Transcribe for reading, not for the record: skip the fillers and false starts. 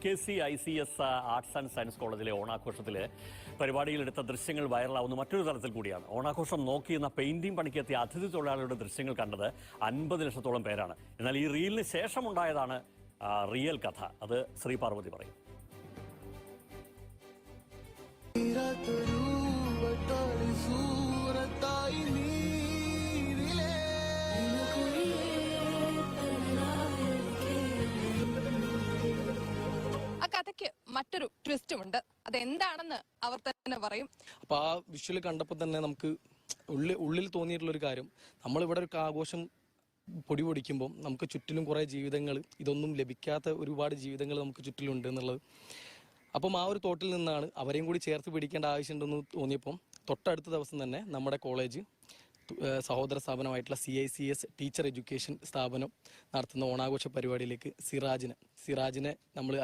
KCICS arts and science കോളേജിലെ ഓണാഘോഷത്തിലെ പരിപാടിയിലെടുത്ത ദൃശ്യങ്ങൾ വൈറലാവുന്ന മറ്റൊരു തലത്തിൽ കൂടിയാണ്. ഓണാഘോഷം നോക്കിയെന്ന പെയിന്റിംഗ് പണിക്കെത്തിയ അതിഥി തൊഴിലാളികളുടെ ദൃശ്യങ്ങൾ കണ്ടത് 50 ലക്ഷത്തോളം പേരാണ്. എന്നാൽ ഈ റീലിന് ശേഷമുണ്ടായതാണ് റിയൽ കഥ. അത് ശ്രീ പാർവതി പറയും. കഥയ്ക്ക് മറ്റൊരു ട്വിസ്റ്റുമുണ്ട്. അതെന്താണെന്ന് അവർ തന്നെ പറയും. അപ്പൊ ആ വിഷ്വൽ കണ്ടപ്പോൾ തന്നെ നമുക്ക് ഉള്ളിൽ തോന്നിയിട്ടുള്ള ഒരു കാര്യം, നമ്മളിവിടെ ഒരു ആഘോഷം പൊടി പൊടിക്കുമ്പോൾ നമുക്ക് ചുറ്റിലും കുറേ ജീവിതങ്ങൾ, ഇതൊന്നും ലഭിക്കാത്ത ഒരുപാട് ജീവിതങ്ങൾ നമുക്ക് ചുറ്റിലുണ്ട് എന്നുള്ളത്. അപ്പം ആ ഒരു തോട്ടിൽ നിന്നാണ് അവരെയും കൂടി ചേർത്ത് പിടിക്കേണ്ട ആവശ്യമുണ്ടെന്ന് തോന്നിയപ്പം തൊട്ടടുത്ത ദിവസം തന്നെ നമ്മുടെ കോളേജ് സഹോദര സ്ഥാപനമായിട്ടുള്ള CICS ടീച്ചർ എഡ്യൂക്കേഷൻ സ്ഥാപനം നടത്തുന്ന ഓണാഘോഷ പരിപാടിയിലേക്ക് സിറാജിനെ നമ്മൾ